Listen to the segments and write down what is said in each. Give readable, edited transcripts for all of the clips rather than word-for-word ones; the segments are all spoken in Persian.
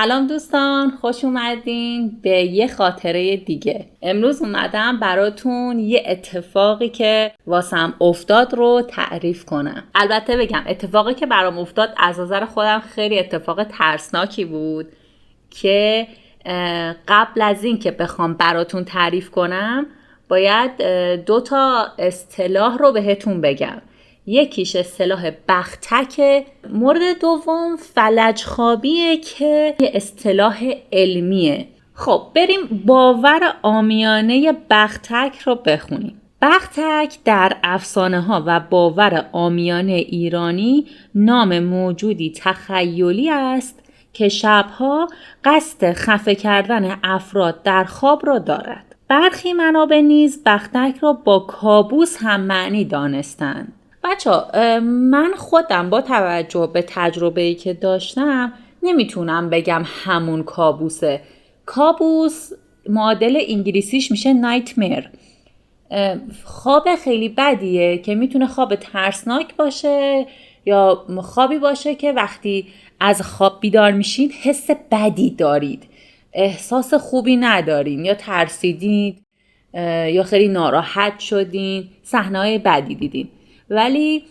سلام دوستان، خوش اومدین به یه خاطره دیگه. امروز اومدم براتون یه اتفاقی که واسم افتاد رو تعریف کنم. البته بگم اتفاقی که برام افتاد از نظر خودم خیلی اتفاق ترسناکی بود که قبل از این که بخوام براتون تعریف کنم باید 2 اصطلاح رو بهتون بگم. یکیش اصطلاح بختک، مورد دوم فلج خوابیه که یه اصطلاح علمیه. خب بریم باور عامیانه بختک رو بخونیم. بختک در افسانه ها و باور عامیانه ایرانی نام موجودی تخیلی است که شبها قصد خفه کردن افراد در خواب را دارد. برخی منابع نیز بختک را با کابوس هم معنی دانستند. بچه‌ها، من خودم با توجه به تجربه‌ای که داشتم نمیتونم بگم همون کابوسه. کابوس معادل انگلیسیش میشه نایتمر. خواب خیلی بدیه که میتونه خواب ترسناک باشه یا خوابی باشه که وقتی از خواب بیدار میشید حس بدی دارید، احساس خوبی ندارین، یا ترسیدید یا خیلی ناراحت شدین، صحنه‌های بدی دیدین. ولی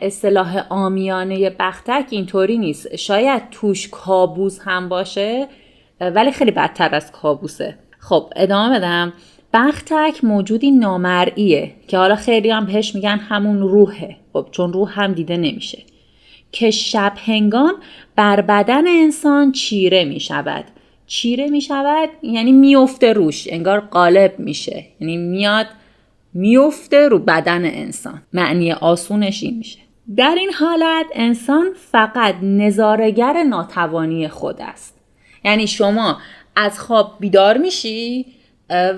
اصطلاح عامیانه بختک اینطوری نیست. شاید توش کابوس هم باشه ولی خیلی بدتر از کابوسه. خب ادامه بدم. بختک موجودی نامرئیه که حالا خیلی هم بهش میگن همون روحه، خب چون روح هم دیده نمیشه، که شب هنگام بر بدن انسان چیره میشود. چیره میشود یعنی میفته روش، انگار غالب میشه، یعنی میفته رو بدن انسان. معنی آسونش این میشه. در این حالت انسان فقط نظاره‌گر ناتوانی خود است. یعنی شما از خواب بیدار میشی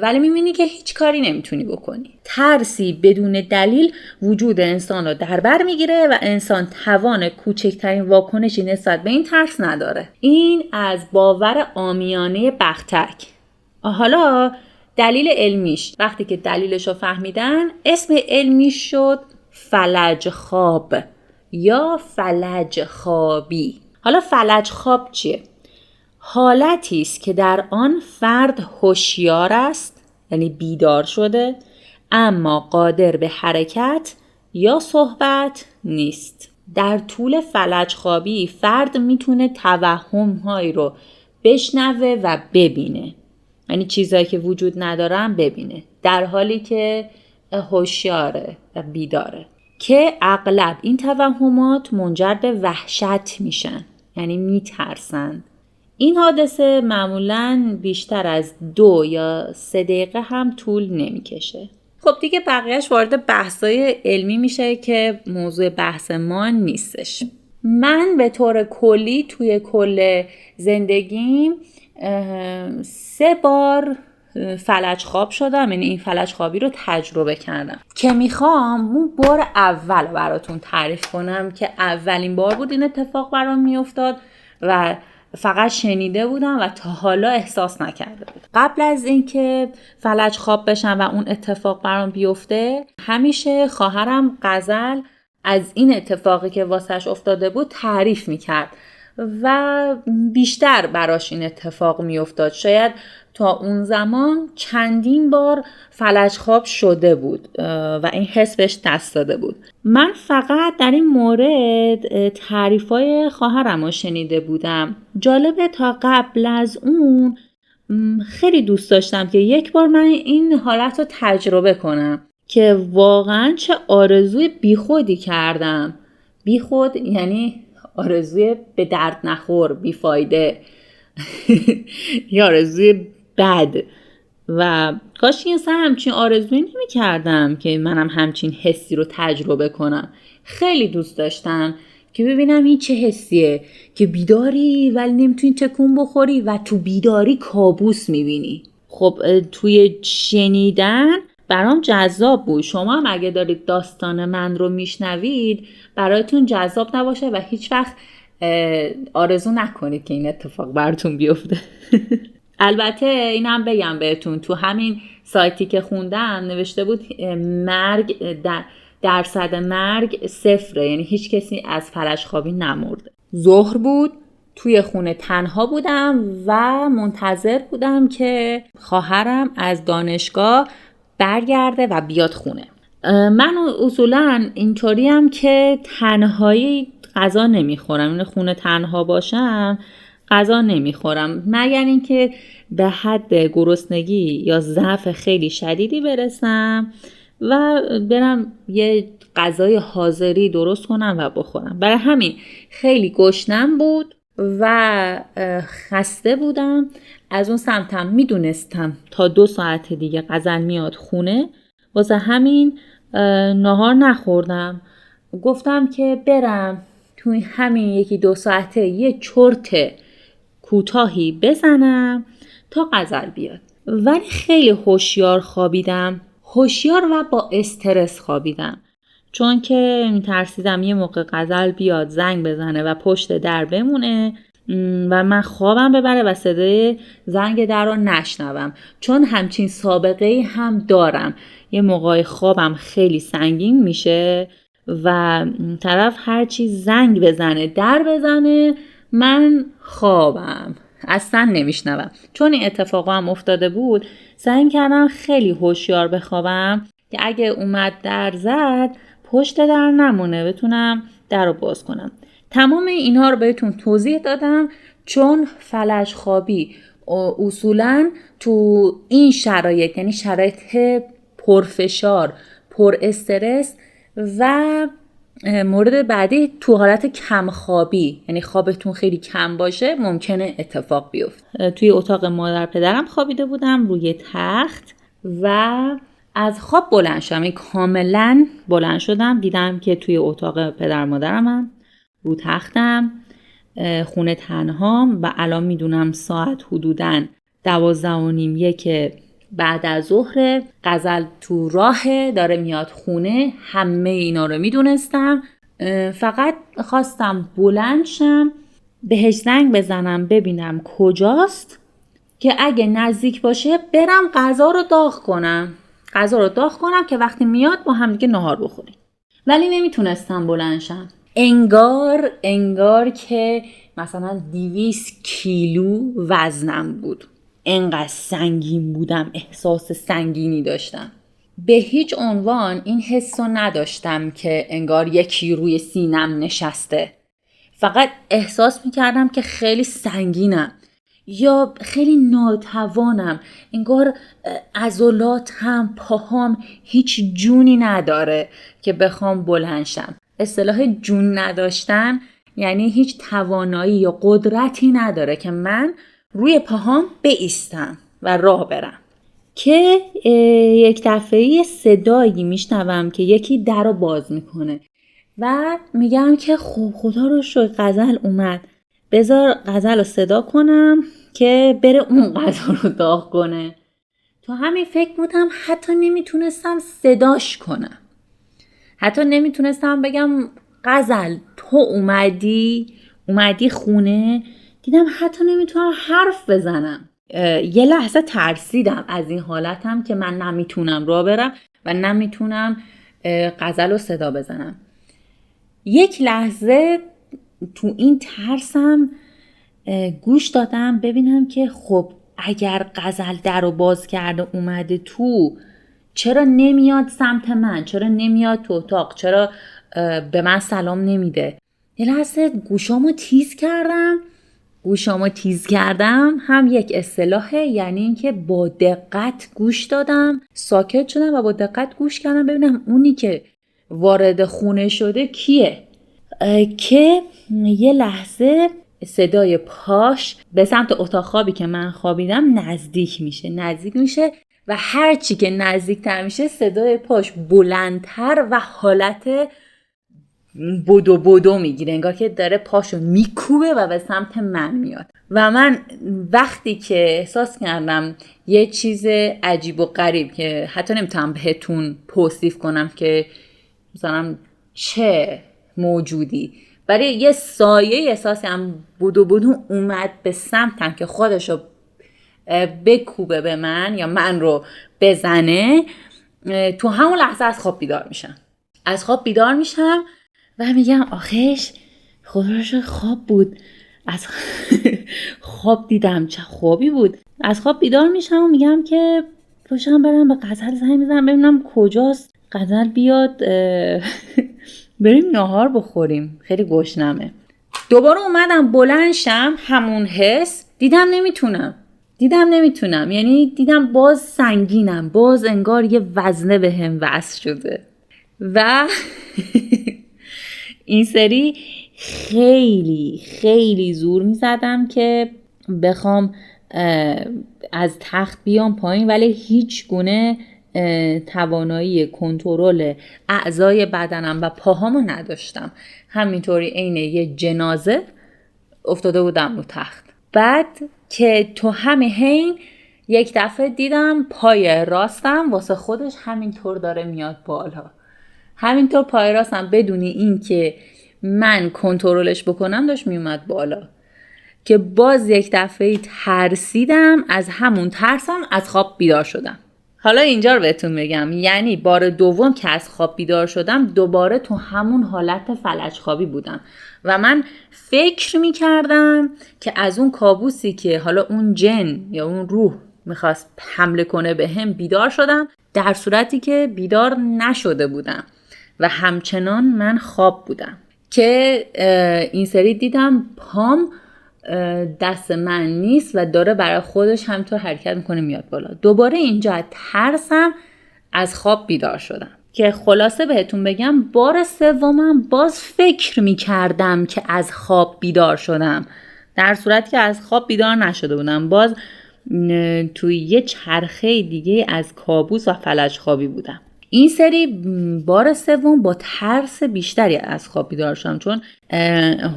ولی میبینی که هیچ کاری نمیتونی بکنی. ترسی بدون دلیل وجود انسان رو در بر میگیره و انسان توان کوچکترین واکنشی نسبت به این ترس نداره. این از باور عامیانه بختک. حالا دلیل علمیش، وقتی که دلیلش رو فهمیدن اسم علمیش شد فلج خواب یا فلج خوابی. حالا فلج خواب چیه؟ حالتی است که در آن فرد هوشیار است، یعنی بیدار شده، اما قادر به حرکت یا صحبت نیست. در طول فلج خوابی فرد میتونه توهم‌هایی رو بشنوه و ببینه، یعنی چیزایی که وجود ندارن ببینه، در حالی که هوشیاره و بیداره، که اغلب این توهمات منجر به وحشت میشن، یعنی میترسن. این حادثه معمولاً بیشتر از 2 یا 3 دقیقه هم طول نمیکشه. خب دیگه بقیهش وارد بحثای علمی میشه که موضوع بحث ما نیستش. من به طور کلی توی کل زندگیم 3 بار فلج خواب شدم، یعنی این فلج خوابی رو تجربه کردم که میخوام اون بار اول براتون تعریف کنم که اولین بار بود این اتفاق برام میافتاد و فقط شنیده بودم و تا حالا احساس نکرده بودم. قبل از اینکه فلج خواب بشم و اون اتفاق برام بیفته، همیشه خواهرم غزل از این اتفاقی که واسش افتاده بود تعریف میکرد و بیشتر براش این اتفاق میافتاد. شاید تا اون زمان چندین بار فلج خواب شده بود و این حس بهش دست داده بود. من فقط در این مورد تعریفای خواهرم رو شنیده بودم. جالبه تا قبل از اون خیلی دوست داشتم که یک بار من این حالت رو تجربه کنم که واقعا چه آرزوی بیخودی کردم. بیخود یعنی آرزوی به درد نخور، بیفایده یا آرزوی بد. و کاش این سر همچین آرزوی نمی کردم که منم همچین حسی رو تجربه کنم. خیلی دوست داشتم که ببینم این چه حسیه که بیداری ولی نمیتونی تکون بخوری و تو بیداری کابوس میبینی. خب توی شنیدن برام جذاب بود. شما هم اگه دارید داستان من رو میشنوید برایتون جذاب نباشه و هیچ وقت آرزو نکنید که این اتفاق براتون بیفته. البته اینم بگم بهتون، تو همین سایتی که خوندم نوشته بود درصد مرگ 0، یعنی هیچ کسی از فلج خوابی نمرده. ظهر بود، توی خونه تنها بودم و منتظر بودم که خواهرم از دانشگاه برگرده و بیاد خونه. من اصولاً اینطوریم که تنهایی غذا نمیخورم، این خونه تنها باشم غذا نمیخورم مگر اینکه به حد گرسنگی یا ضعف خیلی شدیدی برسم و برم یه غذای حاضری درست کنم و بخورم. برای همین خیلی گشنم بود و خسته بودم. از اون سمتم میدونستم تا 2 ساعت دیگه غزل میاد خونه، واسه همین نهار نخوردم. گفتم که برم توی همین 1-2 ساعته یه چرت کوتاهی بزنم تا غزل بیاد. ولی خیلی هوشیار خوابیدم، هوشیار و با استرس خوابیدم، چون که میترسیدم یه موقع غزل بیاد زنگ بزنه و پشت در بمونه و من خوابم ببره و صدای زنگ در رو نشنوم، چون همچین سابقه هم دارم. یه موقع خوابم خیلی سنگین میشه و طرف هرچی زنگ بزنه در بزنه من خوابم اصلا نمیشنوم. چون این اتفاقا هم افتاده بود، سعی کردم خیلی هوشیار بخوابم که اگه اومد در زد پشت در نمونه، بتونم در رو باز کنم. تمام اینها رو بهتون توضیح دادم چون فلج خوابی اصولاً تو این شرایط، یعنی شرایط پرفشار، پر استرس و مورد بعدی تو حالت کم خوابی، یعنی خوابتون خیلی کم باشه، ممکنه اتفاق بیفته. توی اتاق مادر پدرم خوابیده بودم روی تخت و از خواب بلند شدم، کاملا بلند شدم، دیدم که توی اتاق پدر مادرم رو تختم، خونه تنهام و الان میدونم ساعت حدوداً 12:30 بعد از ظهر. غزل تو راهه داره میاد خونه، همه اینا رو میدونستم، فقط خواستم بلند شم بهش زنگ بزنم ببینم کجاست که اگه نزدیک باشه برم غذا رو داغ کنم که وقتی میاد با هم دیگه نهار بخوریم. ولی نمیتونستم بلند شم. انگار که مثلا 200 کیلو وزنم بود، انقدر سنگین بودم، احساس سنگینی داشتم. به هیچ عنوان این حسو نداشتم که انگار یکی روی سینم نشسته، فقط احساس میکردم که خیلی سنگینم یا خیلی ناتوانم، انگار عضلاتم، پاهام هیچ جونی نداره که بخوام بلند شم. اصطلاح جون نداشتن یعنی هیچ توانایی یا قدرتی نداره که من روی پاهام بایستم و راه برم. که یک دفعه صدایی میشنوم که یکی در رو باز میکنه و میگم که خدا رو شکر غزل اومد، بذار غزل رو صدا کنم که بره اون غذا رو داغ کنه. تو همین فکر بودم، حتی نمیتونستم صداش کنم، حتی نمیتونستم بگم غزل تو اومدی خونه. دیدم حتی نمیتونم حرف بزنم. یه لحظه ترسیدم از این حالتم که من نمیتونم راه برم و نمیتونم غزل رو صدا بزنم. یک لحظه تو این ترسم گوش دادم ببینم که خب اگر غزل در رو باز کرده اومده تو، چرا نمیاد سمت من؟ چرا نمیاد تو اتاق؟ چرا به من سلام نمیده؟ یه لحظه گوشامو تیز کردم، هم یک اصطلاحه، یعنی اینکه با دقت گوش دادم، ساکت شدم و با دقت گوش کردم ببینم اونی که وارد خونه شده کیه. که یه لحظه صدای پاش به سمت اتاق خوابی که من خوابیدم نزدیک میشه و هر چی که نزدیکتر میشه صدای پاش بلندتر و حالت بدو میگیره، انگار که داره پاشو میکوبه و به سمت من میاد. و من وقتی که احساس کردم یه چیز عجیب و غریب که حتی نمیتونم بهتون توصیف کنم که مثلا چه موجودی، برای یه سایه احساسی هم بدو اومد به سمتم که خودشو بکوبه به من یا من رو بزنه، تو همون لحظه از خواب بیدار میشم و میگم آخیش خدا رو شکر خواب بود، از خواب دیدم، چه خوابی بود. از خواب بیدار میشم و میگم که پاشم برم به غزل زنگ بزنم ببینم کجاست، غزل بیاد بریم ناهار بخوریم، خیلی گشنمه. دوباره اومدم بلند شم، همون حس، دیدم نمیتونم، یعنی دیدم باز سنگینم، باز انگار یه وزنه به هم وصل شده و این سری خیلی زور میزدم که بخوام از تخت بیام پایین، ولی هیچ گونه توانایی کنترل اعضای بدنم و پاهامو نداشتم. همینطوری عین یه جنازه افتاده بودم رو تخت. بعد که تو همه حین یک دفعه دیدم پای راستم واسه خودش همینطور داره میاد بالا، همینطور پای راستم بدون این که من کنترلش بکنم داشت میومد بالا، که باز یک دفعه ترسیدم. از همون ترسم از خواب بیدار شدم. حالا اینجا رو بهتون بگم، یعنی بار دوم که از خواب بیدار شدم دوباره تو همون حالت فلج خوابی بودم و من فکر میکردم که از اون کابوسی که حالا اون جن یا اون روح میخواست حمله کنه به هم بیدار شدم، در صورتی که بیدار نشده بودم و همچنان من خواب بودم. که این سری دیدم پام دست من نیست و داره برای خودش همینطور حرکت میکنه میاد بالا. دوباره اینجا ترسم از خواب بیدار شدم. که خلاصه بهتون بگم بار سومم باز فکر میکردم که از خواب بیدار شدم، در صورتی که از خواب بیدار نشده بودم. باز توی یه چرخه دیگه از کابوس و فلج خوابی بودم. این سری بار سوم با ترس بیشتری از خواب بیدار شدم، چون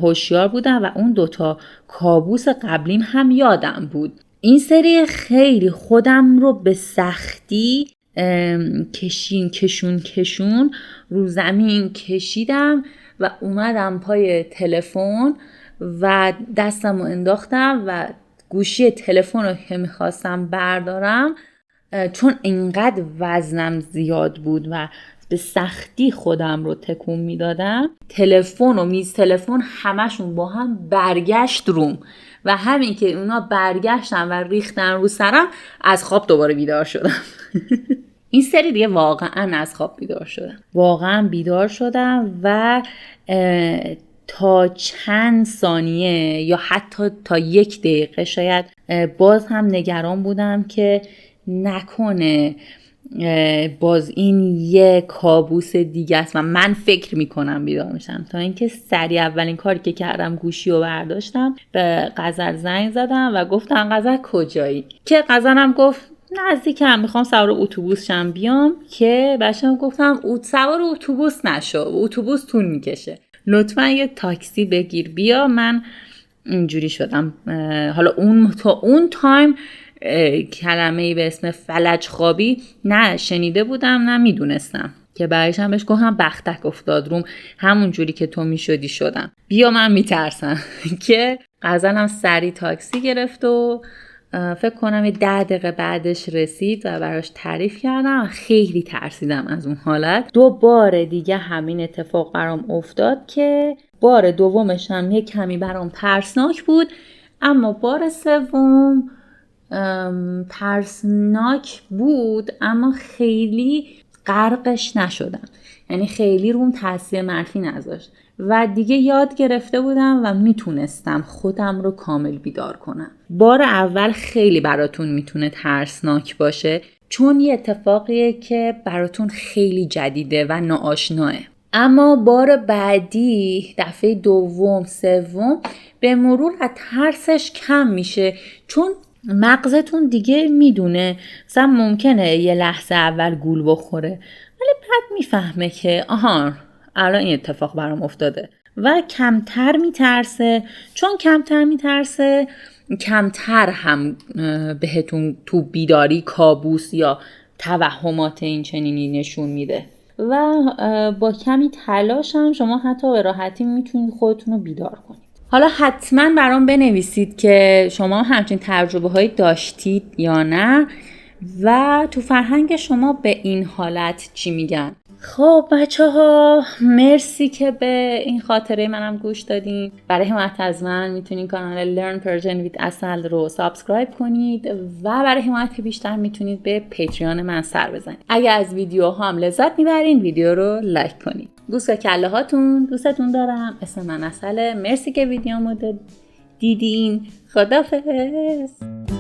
هوشیار بودم و اون دوتا کابوس قبلیم هم یادم بود. این سری خیلی خودم رو به سختی کشون رو زمین کشیدم و اومدم پای تلفن و دستم رو انداختم و گوشی تلفن رو که میخواستم بردارم، چون اینقدر وزنم زیاد بود و به سختی خودم رو تکون میدادم، تلفن و میز تلفن همشون با هم برگشت روم و همین که اونا برگشتن و ریختن رو سرم از خواب دوباره بیدار شدم. این سری دیگه واقعا از خواب بیدار شدم و تا چند ثانیه یا حتی تا 1 دقیقه شاید باز هم نگران بودم که نکنه باز این یه کابوس دیگه است و من فکر میکنم بیدار میشم. تا اینکه سریع اولین کاری که کردم گوشی رو برداشتم، به غزل زنگ زدم و گفتم غزل کجایی؟ که غزلم گفت نزدیکم، میخوام سوار اتوبوس شم بیام. که بچه‌م گفتم سوار اتوبوس نشو، اتوبوس طول میکشه، لطفا یه تاکسی بگیر بیا. من اینجوری شدم. حالا اون تایم کلمه‌ای به اسم فلج خوابی نه شنیده بودم نه میدونستم، که برایشم بهش گفتم بختک افتاد روم، همون جوری که تو میشدی شدم، بیا من میترسم. که غزلم سری تاکسی گرفت و فکر کنم 10 دقیقه بعدش رسید و براش تعریف کردم و خیلی ترسیدم از اون حالت. 2 بار دیگه همین اتفاق برام افتاد که بار دومش هم یه کمی برام ترسناک بود، اما بار سوم ترسناک بود اما خیلی غرقش نشدم، یعنی خیلی روم تاثیر منفی نذاشت و دیگه یاد گرفته بودم و میتونستم خودم رو کامل بیدار کنم. بار اول خیلی براتون میتونه ترسناک باشه، چون یه اتفاقیه که براتون خیلی جدیده و ناآشناه، اما بار بعدی دفعه دوم سوم به مرور از ترسش کم میشه، چون مغزتون دیگه میدونه. مثلا ممکنه یه لحظه اول گول بخوره ولی بعد میفهمه که آها الان این اتفاق برام افتاده و کمتر میترسه. چون کمتر میترسه کمتر هم بهتون تو بیداری کابوس یا توهمات این چنینی نشون میده و با کمی تلاش هم شما حتی به راحتی میتونید خودتون رو بیدار کنید. حالا حتما برام بنویسید که شما همچین تجربه هایی داشتید یا نه و تو فرهنگ شما به این حالت چی میگن. خب بچه ها، مرسی که به این خاطره منم گوش دادین. برای حمایت از من میتونین کانال Learn Persian with Asal رو سابسکرایب کنید و برای حمایت بیشتر میتونید به پیتریون من سر بزنید. اگه از ویدیو هم لذت میبرین ویدیو رو لایک کنید. گوش به کله هاتون، دوستتون دارم. اسم من اسله. مرسی که ویدیومو دیدین. خداحافظ.